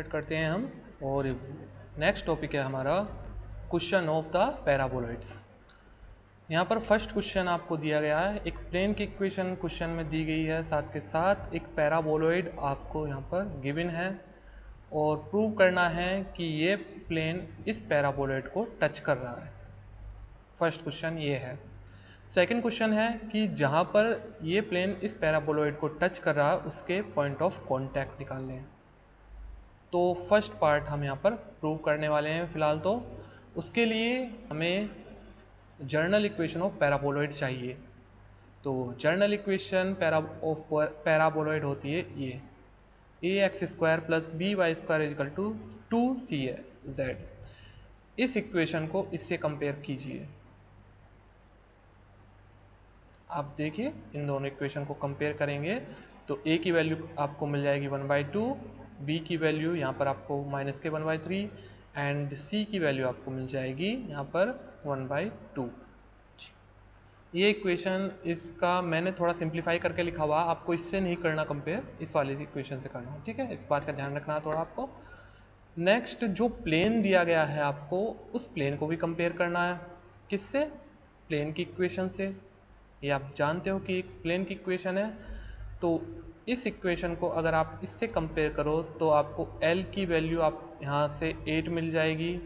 Start करते हैं हम। और नेक्स्ट टॉपिक है हमारा क्वेश्चन ऑफ द पैराबोलॉइड्स। यहाँ पर फर्स्ट क्वेश्चन आपको दिया गया है, एक प्लेन की इक्वेशन क्वेश्चन में दी गई है, साथ के साथ एक पैराबोलॉइड आपको यहाँ पर गिवन है और प्रूव करना है कि ये प्लेन इस पैराबोलॉइड को टच कर रहा है। फर्स्ट क्वेश्चन ये है। सेकंड क्वेश्चन है कि जहाँ पर ये प्लेन इस पैराबोलॉइड को टच कर रहा है उसके पॉइंट ऑफ कांटेक्ट निकालने हैं। तो फर्स्ट पार्ट हम यहाँ पर प्रूव करने वाले हैं फिलहाल। तो उसके लिए हमें जर्नल इक्वेशन ऑफ पैराबोलॉइड चाहिए। तो जर्नल इक्वेशन ऑफ पैराबोलॉइड होती है ये ax² + by² = 2cz। इस इक्वेशन को इससे कंपेयर कीजिए। आप देखिए इन दोनों इक्वेशन को कंपेयर करेंगे तो a की वैल्यू आपको मिल जाएगी 1/2, b की वैल्यू यहाँ पर आपको -1/3 एंड c की वैल्यू आपको मिल जाएगी यहाँ पर 1/2। ये इक्वेशन इसका मैंने थोड़ा सिंप्लीफाई करके लिखा हुआ, आपको इससे नहीं करना कंपेयर, इस वाले इक्वेशन से करना है, ठीक है। इस बात का ध्यान रखना है थोड़ा आपको। नेक्स्ट जो प्लेन दिया गया है आपको उस प्लेन को भी कंपेयर करना है। किससे? प्लेन की इक्वेशन से। ये आप जानते हो कि एक प्लेन की इक्वेशन है। तो इस इक्वेशन को अगर आप इससे कंपेयर करो तो आपको L की वैल्यू आप यहाँ से 8 मिल जाएगी,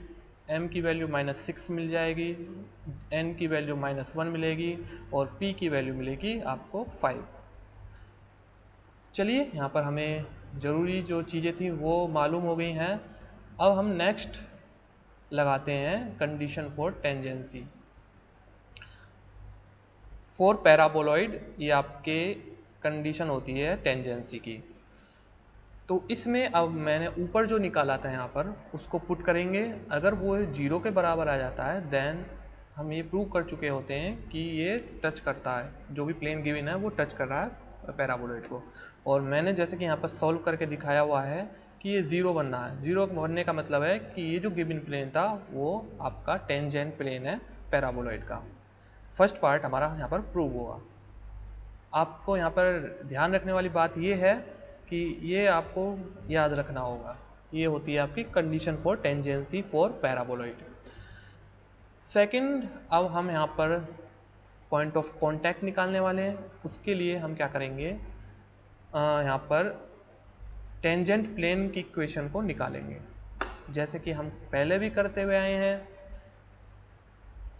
M की वैल्यू -6 मिल जाएगी, N की वैल्यू -1 मिलेगी और P की वैल्यू मिलेगी आपको 5। चलिए यहाँ पर हमें ज़रूरी जो चीज़ें थी वो मालूम हो गई हैं। अब हम नेक्स्ट लगाते हैं condition for tangency for paraboloid. ये आपके कंडीशन होती है टेंजेंसी की। तो इसमें अब मैंने ऊपर जो निकाला था यहाँ पर उसको पुट करेंगे। अगर वो 0 के बराबर आ जाता है देन हम ये प्रूव कर चुके होते हैं कि ये टच करता है, जो भी प्लेन गिवन है वो टच कर रहा है पैराबोलॉइड को। और मैंने जैसे कि यहाँ पर सॉल्व करके दिखाया हुआ है कि ये 0 बनना है। 0 बनने का मतलब है कि ये जो गिवन प्लेन था वो आपका टेंजेंट प्लेन है पैराबोलॉइड का। फर्स्ट पार्ट हमारा यहाँ पर प्रूव हुआ। आपको यहाँ पर ध्यान रखने वाली बात ये है कि ये आपको याद रखना होगा, ये होती है आपकी condition for tangency for paraboloid. Second, अब हम यहाँ पर पॉइंट ऑफ कांटेक्ट निकालने वाले हैं। उसके लिए हम क्या करेंगे, यहाँ पर टेंजेंट प्लेन की इक्वेशन को निकालेंगे जैसे कि हम पहले भी करते हुए आए हैं।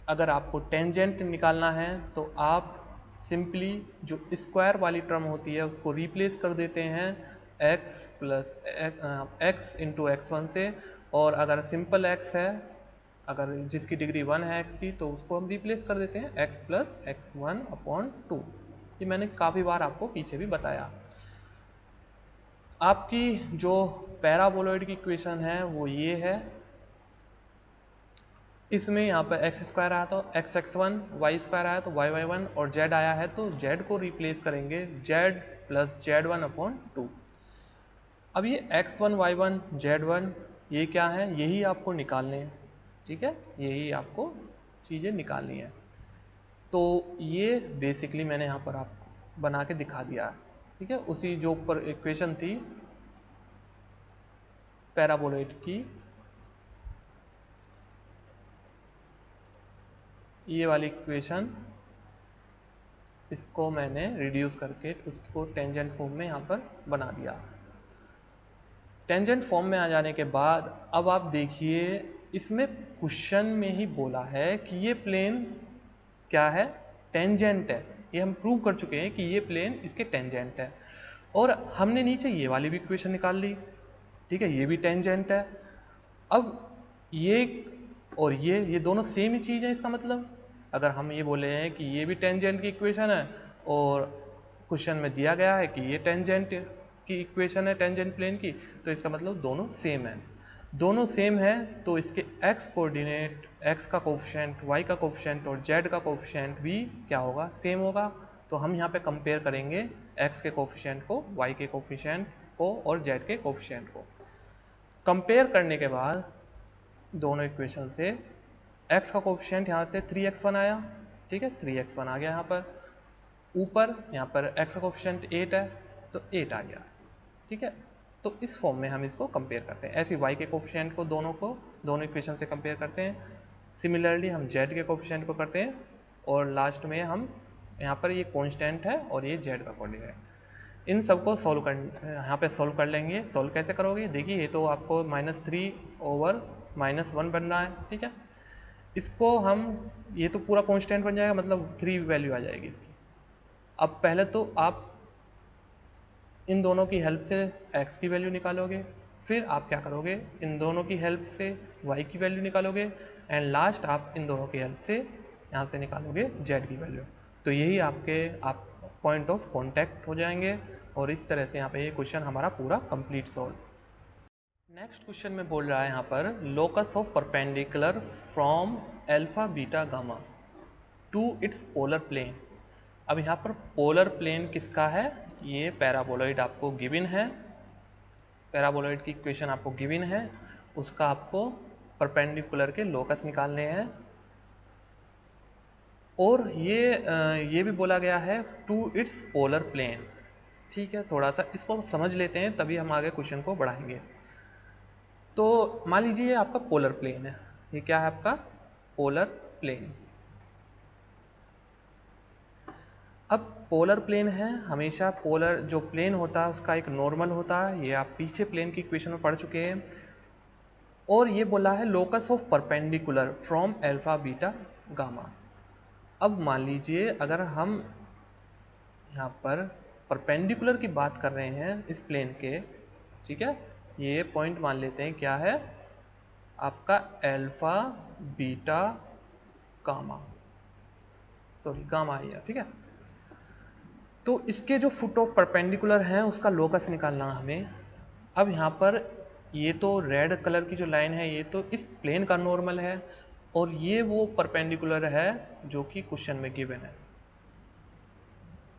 अगर आपको टेंजेंट निकालना है तो आप सिंपली जो स्क्वायर वाली टर्म होती है उसको रिप्लेस कर देते हैं x × x1 से। और अगर सिंपल x है, अगर जिसकी डिग्री 1 है x की, तो उसको हम रिप्लेस कर देते हैं x + x1/2। ये मैंने काफ़ी बार आपको पीछे भी बताया। आपकी जो पैराबोलॉइड की इक्वेशन है वो ये है। इसमें यहाँ पर x² आया तो x(x1), y² आया तो y(y1) और z आया है तो z को रिप्लेस करेंगे z + z1/2। अब ये x1, y1, z1 ये क्या है, यही आपको निकालने हैं, ठीक है, यही आपको चीज़ें निकालनी है। तो ये बेसिकली मैंने यहाँ पर आपको बना के दिखा दिया है, ठीक है। उसी जो ऊपर इक्वेशन थी पैराबोलॉइड की, ये वाली इक्वेशन, इसको मैंने रिड्यूस करके उसको टेंजेंट फॉर्म में यहाँ पर बना दिया। टेंजेंट फॉर्म में आ जाने के बाद अब आप देखिए इसमें क्वेश्चन में ही बोला है कि ये प्लेन क्या है, टेंजेंट है। ये हम प्रूव कर चुके हैं कि ये प्लेन इसके टेंजेंट है। और हमने नीचे ये वाली भी इक्वेशन निकाल ली, ठीक है, ये भी टेंजेंट है। अब ये और ये दोनों सेम ही चीज़ है। इसका मतलब अगर हम ये बोले हैं कि ये भी टेंजेंट की इक्वेशन है और क्वेश्चन में दिया गया है कि ये टेंजेंट की इक्वेशन है टेंजेंट प्लेन की, तो इसका मतलब दोनों सेम है। दोनों सेम है तो इसके x कोऑर्डिनेट, x का कोफिशिएंट, y का कोफिशिएंट और z का कोफिशिएंट भी क्या होगा, सेम होगा। तो हम यहाँ पे कंपेयर करेंगे x के कोफिशिएंट को, y के कोफिशिएंट को और z के कोफिशिएंट को। कंपेयर करने के बाद दोनों इक्वेशन से x का कोफिशिएंट यहाँ से 3x1 आया, ठीक है, 3x1 आ गया यहाँ पर। ऊपर यहाँ पर x का कोफिशिएंट 8 है तो 8 आ गया, ठीक है। तो इस फॉर्म में हम इसको कंपेयर करते हैं। ऐसे y के कोफिशिएंट को दोनों इक्वेशन से कंपेयर करते हैं। सिमिलरली हम z के कोफिशिएंट को करते हैं और लास्ट में हम यहाँ पर ये कांस्टेंट है और ये z का कोऑर्डिनेट है। इन सबको सॉल्व कर यहाँ पे सॉल्व कर लेंगे। सॉल्व कैसे करोगे? देखिए ये तो आपको -3/-1 बन रहा है, ठीक है। इसको हम ये तो पूरा कांस्टेंट बन जाएगा, मतलब 3 वैल्यू आ जाएगी इसकी। अब पहले तो आप इन दोनों की हेल्प से x की वैल्यू निकालोगे, फिर आप क्या करोगे, इन दोनों की हेल्प से y की वैल्यू निकालोगे एंड लास्ट आप इन दोनों की हेल्प से यहाँ से निकालोगे z की वैल्यू। तो यही आप पॉइंट ऑफ कॉन्टैक्ट हो जाएंगे और इस तरह से यहाँ पे ये क्वेश्चन हमारा पूरा कंप्लीट सॉल्व। नेक्स्ट क्वेश्चन में बोल रहा है यहाँ पर locus of perpendicular from alpha beta gamma to its polar plane. अब यहाँ पर पोलर प्लेन किसका है? ये पैराबोलॉइड आपको गिवन है, पैराबोलॉइड की इक्वेशन आपको गिवन है, उसका आपको परपेंडिकुलर के लोकस निकालने हैं। और ये भी बोला गया है टू इट्स पोलर प्लेन, ठीक है। थोड़ा सा इसको समझ लेते हैं तभी हम आगे क्वेश्चन को बढ़ाएंगे। तो मान लीजिए ये आपका पोलर प्लेन है, ये क्या है आपका पोलर प्लेन। अब पोलर प्लेन है, हमेशा पोलर जो प्लेन होता है उसका एक नॉर्मल होता है, ये आप पीछे प्लेन की इक्वेशन में पढ़ चुके हैं। और ये बोला है locus of perpendicular from alpha beta gamma. अब मान लीजिए अगर हम यहाँ पर परपेंडिकुलर की बात कर रहे हैं इस प्लेन के, ठीक है, ये पॉइंट मान लेते हैं क्या है आपका alpha beta gamma, sorry gamma है, ठीक है। तो इसके जो फुट ऑफ परपेंडिकुलर हैं उसका लोकस निकालना हमें। अब यहाँ पर ये तो रेड कलर की जो लाइन है ये तो इस प्लेन का नॉर्मल है और ये वो परपेंडिकुलर है जो कि क्वेश्चन में गिवन है।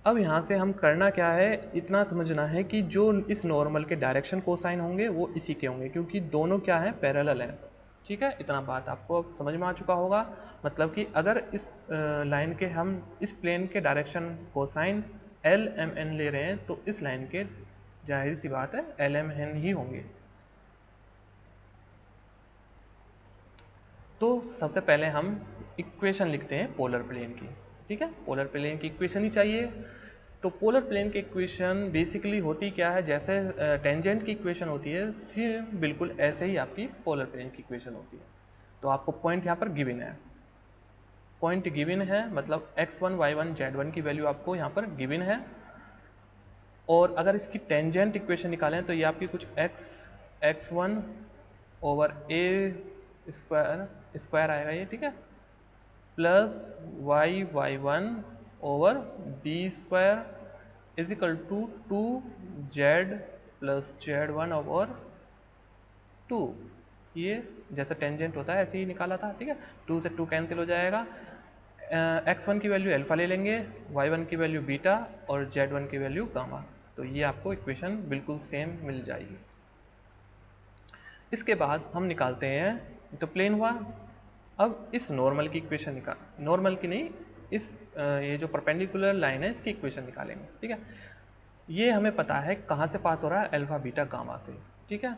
अब यहाँ से हम करना क्या है, इतना समझना है कि जो इस नॉर्मल के डायरेक्शन कोसाइन होंगे वो इसी के होंगे, क्योंकि दोनों क्या है पैरेलल हैं, ठीक है। इतना बात आपको अब समझ में आ चुका होगा। मतलब कि अगर इस लाइन के हम इस प्लेन के डायरेक्शन कोसाइन LMN ले रहे हैं तो इस लाइन के जाहिर सी बात है LMN ही होंगे। तो सबसे पहले हम इक्वेशन लिखते हैं पोलर प्लेन की, ठीक है। पोलर प्लेन की इक्वेशन ही चाहिए। तो पोलर प्लेन की इक्वेशन बेसिकली होती क्या है, जैसे टेंजेंट की इक्वेशन होती है सेम बिल्कुल ऐसे ही आपकी पोलर प्लेन की इक्वेशन होती है। तो आपको पॉइंट यहाँ पर गिवन है, पॉइंट गिवन है मतलब x1 y1 z1 की वैल्यू आपको यहाँ पर गिवन है। और अगर इसकी टेंजेंट इक्वेशन निकालें तो ये आपकी कुछ x1 ओवर a स्क्वायर आएगा ये, ठीक है, plus y1 over b square is equal to 2z plus z1 over 2। ये जैसा टेंजेंट होता है ऐसे ही निकाला था, ठीक है। 2 से 2 कैंसिल हो जाएगा। x1 की वैल्यू अल्फा ले लेंगे, y1 की वैल्यू बीटा और z1 की वैल्यू गामा। तो ये आपको इक्वेशन बिल्कुल सेम मिल जाएगी। इसके बाद हम निकालते हैं, तो प्लेन हुआ। अब इस नॉर्मल की इक्वेशन निकाल, नॉर्मल की नहीं, इस ये जो परपेंडिकुलर लाइन है इसकी इक्वेशन निकालेंगे, ठीक है। ये हमें पता है कहाँ से पास हो रहा है, अल्फा बीटा गामा से, ठीक है।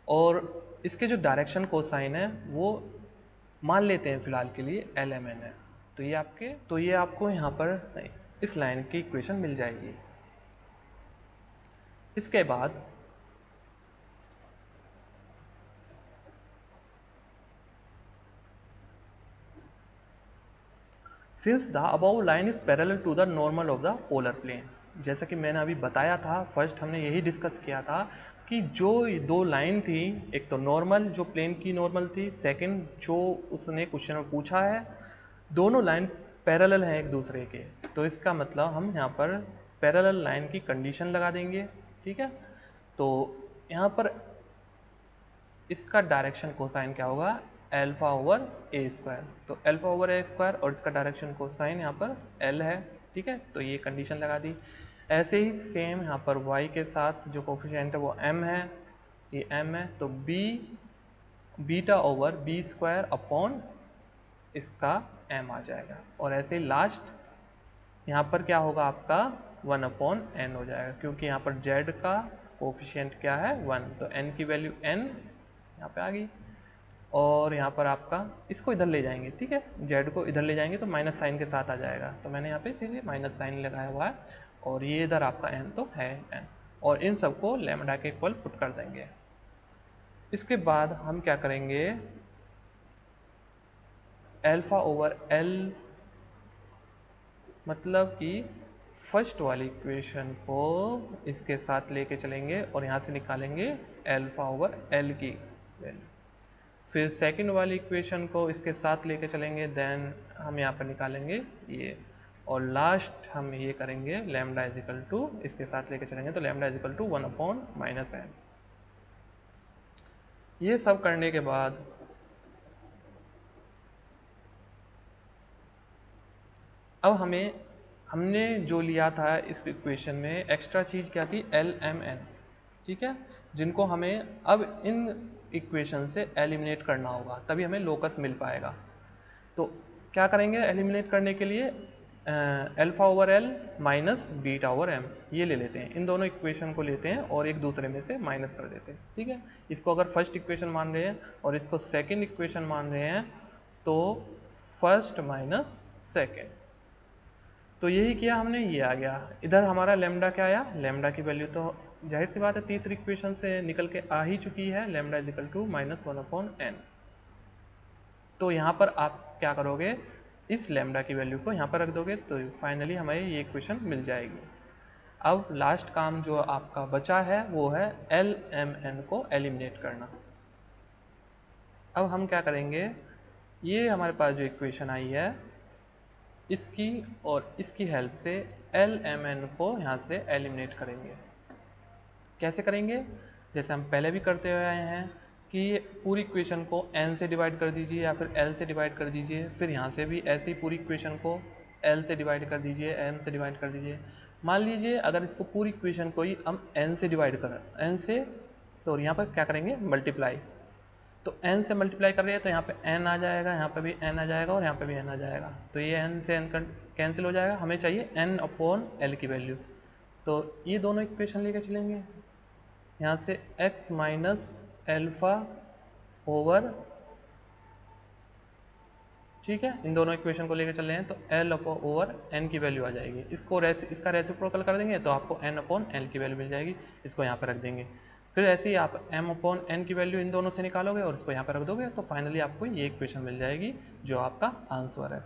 और इसके जो डायरेक्शन कोसाइन है वो मान लेते हैं फिलहाल के लिए LMN है। तो ये आपको यहाँ पर इस लाइन की इक्वेशन मिल जाएगी। इसके बाद since the above line is parallel to the normal of the polar plane, जैसा कि मैंने अभी बताया था, फर्स्ट हमने यही डिस्कस किया था कि जो दो लाइन थी, एक तो नॉर्मल जो प्लेन की नॉर्मल थी, सेकंड जो उसने क्वेश्चन में पूछा है, दोनों लाइन पैरेलल हैं एक दूसरे के। तो इसका मतलब हम यहाँ पर पैरेलल लाइन की कंडीशन लगा देंगे, ठीक है। तो यहाँ पर इसका डायरेक्शन कोसाइन क्या होगा, अल्फा ओवर ए स्क्वायर। तो अल्फा ओवर ए स्क्वायर और इसका डायरेक्शन कोसाइन यहाँ पर L है, ठीक है। तो ये कंडीशन लगा दी। ऐसे ही सेम यहाँ पर y के साथ जो कोफिशिएंट है वो m है, ये m है, तो beta over B square upon इसका m आ जाएगा। और ऐसे ही लास्ट यहाँ पर क्या होगा आपका 1/n हो जाएगा, क्योंकि यहाँ पर z का कोफिशिएंट क्या है 1, तो n की वैल्यू n यहाँ पे आ गई। और यहाँ पर आपका इसको इधर ले जाएंगे, ठीक है, z को इधर ले जाएंगे तो माइनस साइन के साथ आ जाएगा, तो मैंने यहाँ पे इसीलिए माइनस साइन लगाया हुआ है। और ये इधर आपका n तो है n, और इन सबको लैम्डा के इक्वल पुट कर देंगे। इसके बाद हम क्या करेंगे, अल्फा ओवर l, मतलब कि फर्स्ट वाली इक्वेशन को इसके साथ लेके चलेंगे और यहाँ से निकालेंगे अल्फा ओवर l की वैल्यू। फिर सेकंड वाली इक्वेशन को इसके साथ लेके चलेंगे, देन हम यहाँ पर निकालेंगे ये, और लास्ट हम ये करेंगे लैम्डा इज इक्वल टू, इसके साथ लेके चलेंगे तो lambda is equal to 1/-n। ये सब करने के बाद अब हमने जो लिया था इस इक्वेशन में एक्स्ट्रा चीज़ क्या थी, LMN, ठीक है, जिनको हमें अब इन इक्वेशन से एलिमिनेट करना होगा, तभी हमें लोकस मिल पाएगा। तो क्या करेंगे एलिमिनेट करने के लिए, alpha over l minus beta over m, ये ले लेते हैं, इन दोनों इक्वेशन को लेते हैं और एक दूसरे में से माइनस कर देते हैं, ठीक है। इसको अगर फर्स्ट इक्वेशन मान रहे हैं और इसको सेकंड इक्वेशन मान रहे हैं तो फर्स्ट माइनस सेकंड, तो यही किया हमने, ये आ गया। इधर हमारा लैम्डा क्या आया, लैम्डा की वैल्यू तो जाहिर सी बात है तीसरी इक्वेशन से निकल के आ ही चुकी है, lambda is equal to -1/n। तो यहाँ पर आप क्या करोगे, इस लैम्डा की वैल्यू को यहाँ पर रख दोगे तो फाइनली हमें ये इक्वेशन मिल जाएगी। अब लास्ट काम जो आपका बचा है वो है LMN को एलिमिनेट करना। अब हम क्या करेंगे, ये हमारे पास जो इक्वेशन आई है इसकी और इसकी हेल्प से LMN को यहाँ से एलिमिनेट करेंगे। कैसे करेंगे, जैसे हम पहले भी करते हुए आए हैं कि पूरी इक्वेशन को n से डिवाइड कर दीजिए या फिर l से डिवाइड कर दीजिए, फिर यहाँ से भी ऐसे ही पूरी इक्वेशन को l से डिवाइड कर दीजिए, m से डिवाइड कर दीजिए। मान लीजिए अगर इसको पूरी इक्वेशन को ही हम n से डिवाइड करें, n से सॉरी यहाँ पर क्या करेंगे मल्टीप्लाई, तो n से मल्टीप्लाई कर रहे हैं तो यहाँ पे n आ जाएगा, यहाँ पे भी n आ जाएगा और यहाँ पे भी n आ जाएगा, तो ये n से n कैंसिल हो जाएगा, हमें चाहिए n/l की वैल्यू। तो ये दोनों इक्वेशन लेके चलेंगे, यहाँ से x माइनस एल्फा ओवर, ठीक है, इन दोनों इक्वेशन को लेकर चल रहे हैं तो l/n की वैल्यू आ जाएगी। इसका रेसिप्रोकल कर देंगे तो आपको n/l की वैल्यू मिल जाएगी, इसको यहाँ पर रख देंगे। फिर ऐसे ही आप m/n की वैल्यू इन दोनों से निकालोगे और इसको यहाँ पर रख दोगे तो फाइनली आपको ये इक्वेशन मिल जाएगी जो आपका आंसर है।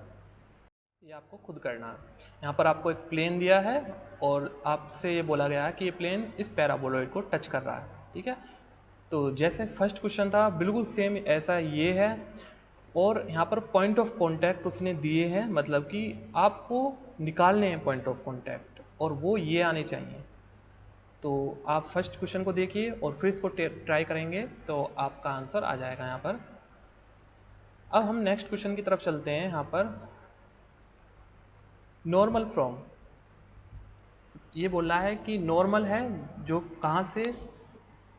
ये आपको खुद करना है। यहाँ पर आपको एक प्लेन दिया है और आपसे ये बोला गया है कि ये प्लेन इस पैराबोलॉइड को टच कर रहा है, ठीक है। तो जैसे फर्स्ट क्वेश्चन था बिल्कुल सेम ऐसा ये है, और यहाँ पर पॉइंट ऑफ कांटेक्ट उसने दिए हैं, मतलब कि आपको निकालने हैं पॉइंट ऑफ कांटेक्ट और वो ये आने चाहिए। तो आप फर्स्ट क्वेश्चन को देखिए और फिर इसको ट्राई करेंगे तो आपका आंसर आ जाएगा यहाँ पर। अब हम नेक्स्ट क्वेश्चन की तरफ चलते हैं। यहाँ पर नॉर्मल फ्रॉम, ये बोल रहा है कि नॉर्मल है जो कहाँ से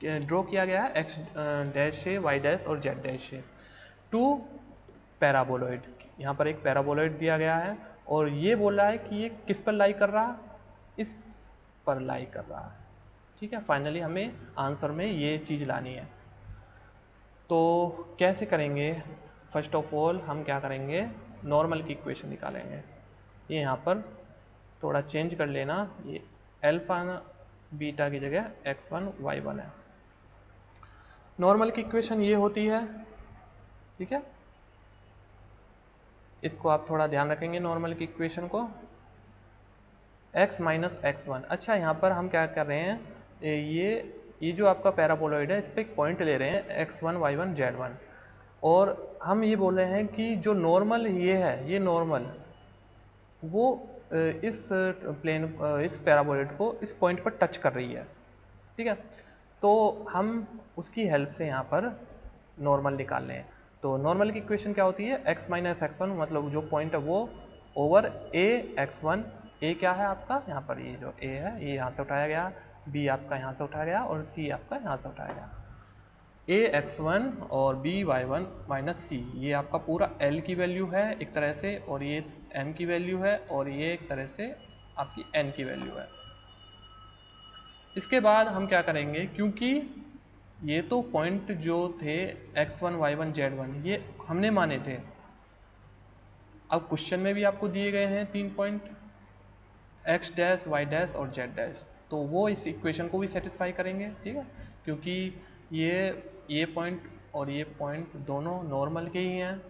ड्रॉ किया गया है, x डैश से, y डैश और z डैश से, टू पैराबोलॉइड। यहाँ पर एक पैराबोलॉइड दिया गया है और ये बोल रहा है कि ये किस पर लाई कर रहा है, इस पर लाई कर रहा है, ठीक है। फाइनली हमें आंसर में ये चीज़ लानी है, तो कैसे करेंगे, फर्स्ट ऑफ ऑल हम क्या करेंगे, नॉर्मल की इक्वेशन निकालेंगे। ये यहाँ पर थोड़ा चेंज कर लेना, ये अल्फा बीटा की जगह x1 y1 है। नॉर्मल की इक्वेशन ये होती है, ठीक है, इसको आप थोड़ा ध्यान रखेंगे नॉर्मल की इक्वेशन को, x माइनस x1। अच्छा, यहाँ पर हम क्या कर रहे हैं, ये जो आपका पैराबोलॉइड है इस पर एक पॉइंट ले रहे हैं x1 y1 z1, और हम ये बोल रहे हैं कि जो नॉर्मल ये है, ये नॉर्मल वो इस प्लेन इस पैराबोलॉइड को इस पॉइंट पर टच कर रही है, ठीक है। तो हम उसकी हेल्प से यहाँ पर नॉर्मल निकाल लें। तो नॉर्मल की इक्वेशन क्या होती है, x माइनस x1, मतलब जो पॉइंट है वो ओवर a x1, a क्या है आपका, यहाँ पर ये जो a है ये यहाँ से उठाया गया, b आपका यहाँ से उठाया गया और c आपका यहाँ से उठाया गया। a x1 और b y1 माइनस c, ये आपका पूरा l की वैल्यू है एक तरह से, और ये m की वैल्यू है, और ये एक तरह से आपकी n की वैल्यू है। इसके बाद हम क्या करेंगे, क्योंकि ये तो पॉइंट जो थे x1 y1 z1 ये हमने माने थे। अब क्वेश्चन में भी आपको दिए गए हैं 3 point x dash y dash और z डैश, तो वो इस इक्वेशन को भी सेटिस्फाई करेंगे, ठीक है, क्योंकि ये पॉइंट और ये पॉइंट दोनों नॉर्मल के ही हैं,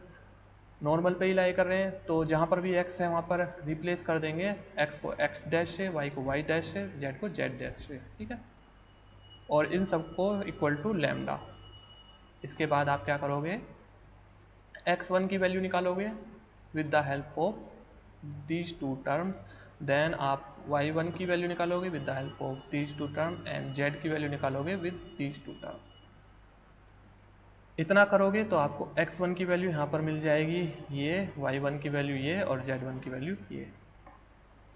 नॉर्मल पे ही लाई कर रहे हैं, तो जहाँ पर भी x है वहाँ पर रिप्लेस कर देंगे, x को x डैश से, y को y डैश से, z को z डैश से, ठीक है, और इन सबको इक्वल टू लैम्डा। इसके बाद आप क्या करोगे, x1 की वैल्यू निकालोगे with the help of these two term, then आप y1 की वैल्यू निकालोगे with the help of these two term and z की वैल्यू निकालोगे विद दीज टू टर्म। इतना करोगे तो आपको x1 की वैल्यू यहाँ पर मिल जाएगी ये, y1 की वैल्यू ये और z1 की वैल्यू ये।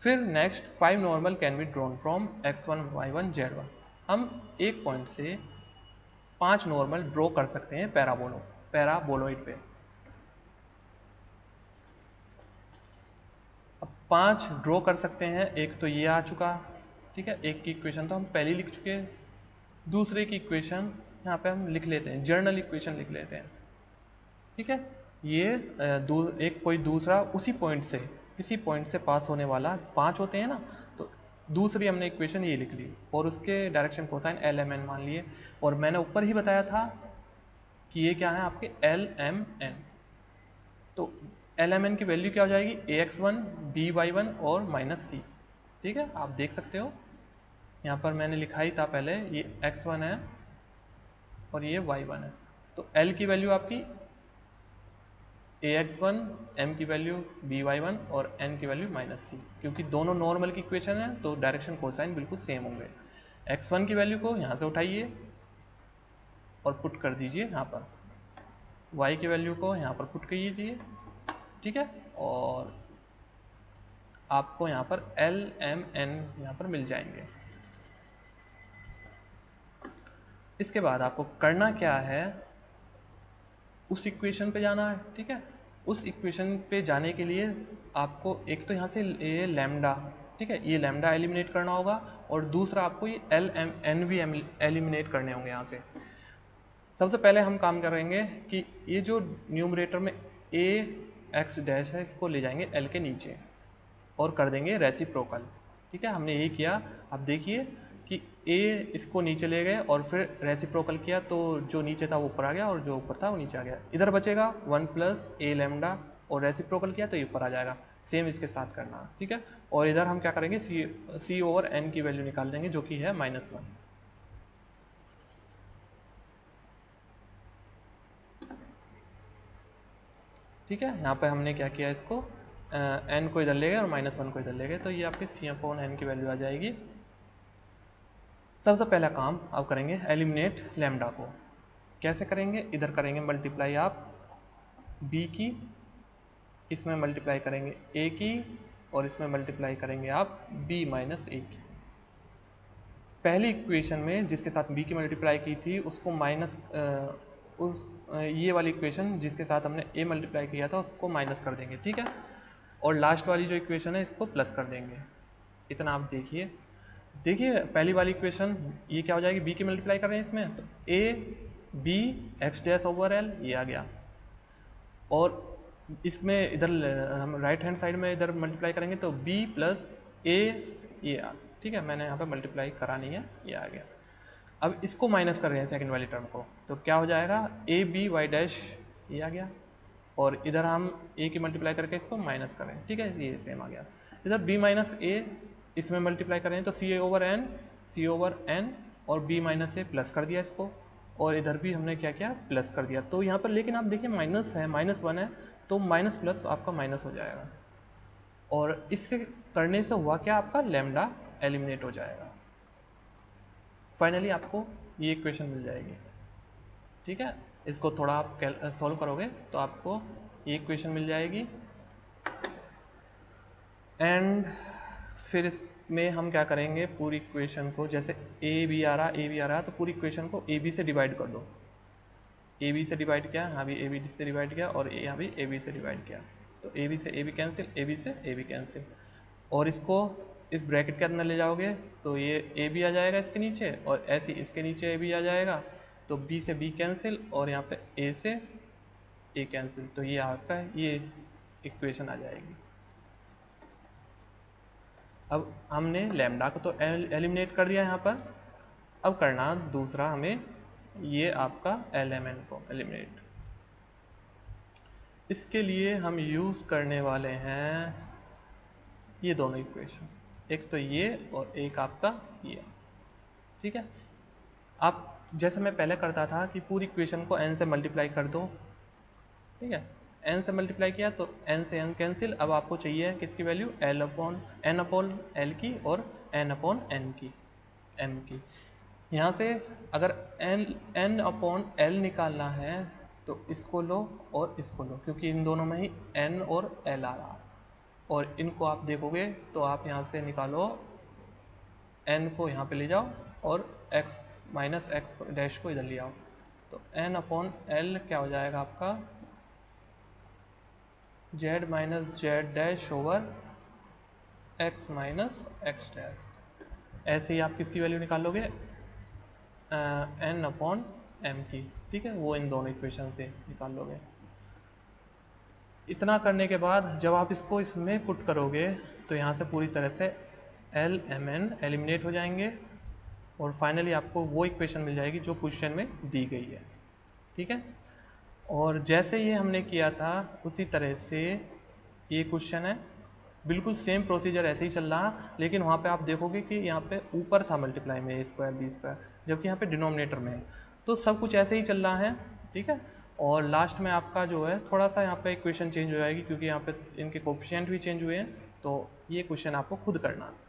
फिर next 5 normal can be drawn from x1 y1 z1। हम एक पॉइंट से 5 नॉर्मल ड्रॉ कर सकते हैं पैराबोलॉइड पे। अब 5 ड्रॉ कर सकते हैं, एक तो ये आ चुका, ठीक है, एक की इक्वेशन तो हम पहले लिख चुके हैं, दूसरे की इक्वेशन यहाँ पे हम लिख लेते हैं, जर्नल इक्वेशन लिख लेते हैं, ठीक है। ये एक कोई दूसरा उसी पॉइंट से, किसी पॉइंट से पास होने वाला 5 होते हैं ना, तो दूसरी हमने इक्वेशन ये लिख ली और उसके direction cosine L M N मान लिए, और मैंने ऊपर ही बताया था कि ये क्या है आपके एल एम एन, तो एल एम एन की वैल्यू क्या हो जाएगी, A X one B Y one और माइनस सी, ठीक है, आप देख सकते हो यहाँ पर मैंने लिखा ही था पहले, ये x1 है और ये y1 है, तो l की वैल्यू आपकी ax1, m की वैल्यू by1 और n की वैल्यू माइनस सी, क्योंकि दोनों नॉर्मल की इक्वेशन है तो डायरेक्शन कोसाइन बिल्कुल सेम होंगे। x1 की वैल्यू को यहाँ से उठाइए और पुट कर दीजिए यहाँ पर, y की वैल्यू को यहाँ पर पुट कीजिए, ठीक है, और आपको यहाँ पर l m n यहाँ पर मिल जाएंगे। इसके बाद आपको करना क्या है, उस इक्वेशन पे जाना है, ठीक है, उस इक्वेशन पे जाने के लिए आपको एक तो यहाँ से ये लैम्डा, ठीक है, ये लैम्डा एलिमिनेट करना होगा, और दूसरा आपको ये एल एम एन भी एलिमिनेट करने होंगे यहाँ से। सबसे पहले हम काम करेंगे कि ये जो न्यूमरेटर में ए एक्स डैश है इसको ले जाएंगे एल के नीचे और कर देंगे रेसिप्रोकल, ठीक है, हमने यही किया। अब देखिए कि ए इसको नीचे ले गए और फिर रेसिप्रोकल किया तो जो नीचे था वो ऊपर आ गया और जो ऊपर था वो नीचे आ गया, इधर बचेगा 1 प्लस ए लैम्डा, और रेसिप्रोकल किया तो ये ऊपर आ जाएगा, सेम इसके साथ करना, ठीक है, और इधर हम क्या करेंगे, सी ओवर एन की वैल्यू निकाल देंगे जो कि है -1, ठीक है। यहाँ पे हमने क्या किया, इसको एन को इधर ले गए और -1 को इधर ले गए, तो ये आपके सी अपॉन एन की वैल्यू आ जाएगी। सबसे पहला काम आप करेंगे एलिमिनेट लैम्डा को, कैसे करेंगे, इधर करेंगे मल्टीप्लाई आप बी की, इसमें मल्टीप्लाई करेंगे ए की, और इसमें मल्टीप्लाई करेंगे आप बी माइनस ए की। पहली इक्वेशन में जिसके साथ बी की मल्टीप्लाई की थी उसको माइनस, ये वाली इक्वेशन जिसके साथ हमने ए मल्टीप्लाई किया था उसको माइनस कर देंगे, ठीक है, और लास्ट वाली जो इक्वेशन है इसको प्लस कर देंगे। इतना आप देखिए पहली वाली इक्वेशन ये क्या हो जाएगी, बी की मल्टीप्लाई कर रहे हैं इसमें, तो A B X dash over L ये आ गया, और इसमें इधर हम राइट हैंड साइड में इधर मल्टीप्लाई करेंगे तो बी प्लस ए ये आ, ठीक है, मैंने यहाँ पे मल्टीप्लाई करा नहीं है, ये आ गया। अब इसको माइनस कर रहे हैं सेकंड वाली टर्म को, तो क्या हो जाएगा, ए बी वाई डैश ये आ गया, और इधर हम ए की मल्टीप्लाई करके इसको माइनस कर रहे हैं, ठीक है, ये सेम आ गया। इधर बी माइनस ए इसमें मल्टीप्लाई कर रहे हैं तो सी ओवर एन और बी माइनस ए प्लस कर दिया इसको, और इधर भी हमने क्या किया, प्लस कर दिया। तो यहाँ पर लेकिन आप देखिए माइनस है, -1 है, तो माइनस प्लस आपका माइनस हो जाएगा, और इससे करने से हुआ क्या, आपका लैम्डा एलिमिनेट हो जाएगा। फाइनली आपको ये इक्वेशन मिल जाएगी, ठीक है, इसको थोड़ा आप सॉल्व करोगे तो आपको ये इक्वेशन मिल जाएगी, एंड फिर इसमें हम क्या करेंगे, पूरी इक्वेशन को जैसे ए बी आ रहा तो पूरी इक्वेशन को ए बी से डिवाइड कर दो, ए बी से डिवाइड किया, यहाँ भी ए बी से डिवाइड किया, और यहाँ भी ए बी से डिवाइड किया, तो ए बी से A B cancel, A B से ए बी कैंसिल, और इसको इस ब्रैकेट के अंदर ले जाओगे तो ये ए भी आ जाएगा इसके नीचे, और ऐसे इसके नीचे ए भी आ जाएगा, तो बी से बी कैंसिल और यहाँ पे ए से ए कैंसिल, तो ये आपका ये इक्वेशन आ जाएगी। अब हमने लैम्डा को तो एलिमिनेट कर दिया यहाँ पर, अब करना दूसरा हमें ये आपका एलिमेंट को एलिमिनेट। इसके लिए हम यूज़ करने वाले हैं ये दोनों इक्वेशन, एक तो ये और एक आपका ये, ठीक है। आप जैसे मैं पहले करता था कि पूरी इक्वेशन को n से मल्टीप्लाई कर दो, ठीक है, n से मल्टीप्लाई किया तो n से n कैंसिल। अब आपको चाहिए किसकी वैल्यू, n अपॉन l की और n अपॉन n की, m की। यहाँ से अगर n अपॉन l निकालना है तो इसको लो और इसको लो, क्योंकि इन दोनों में ही n और l आ रहा है, और इनको आप देखोगे तो आप यहाँ से निकालो, n को यहाँ पे ले जाओ और x माइनस एक्स डैश को इधर ले आओ, तो n अपॉन l क्या हो जाएगा आपका, z minus Z dash over x minus x dash. ऐसे ही आप किसकी वैल्यू निकाल लोगे, n अपॉन m की, ठीक है, वो इन दोनों इक्वेशन से निकाल लोगे। इतना करने के बाद जब आप इसको इसमें पुट करोगे तो यहाँ से पूरी तरह से l m n एलिमिनेट हो जाएंगे, और फाइनली आपको वो इक्वेशन मिल जाएगी जो क्वेश्चन में दी गई है, ठीक है। और जैसे ये हमने किया था उसी तरह से ये क्वेश्चन है, बिल्कुल सेम प्रोसीजर ऐसे ही चल रहा, लेकिन वहाँ पे आप देखोगे कि यहाँ पे ऊपर था मल्टीप्लाई में a स्क्वायर बी स्क्वायर, जबकि यहाँ पे डिनोमिनेटर में है, तो सब कुछ ऐसे ही चल रहा है, ठीक है। और लास्ट में आपका जो है थोड़ा सा यहाँ पे इक्वेशन चेंज हो जाएगी, क्योंकि यहाँ पे इनके कोफिशिएंट भी चेंज हुए हैं, तो ये क्वेश्चन आपको खुद करना है।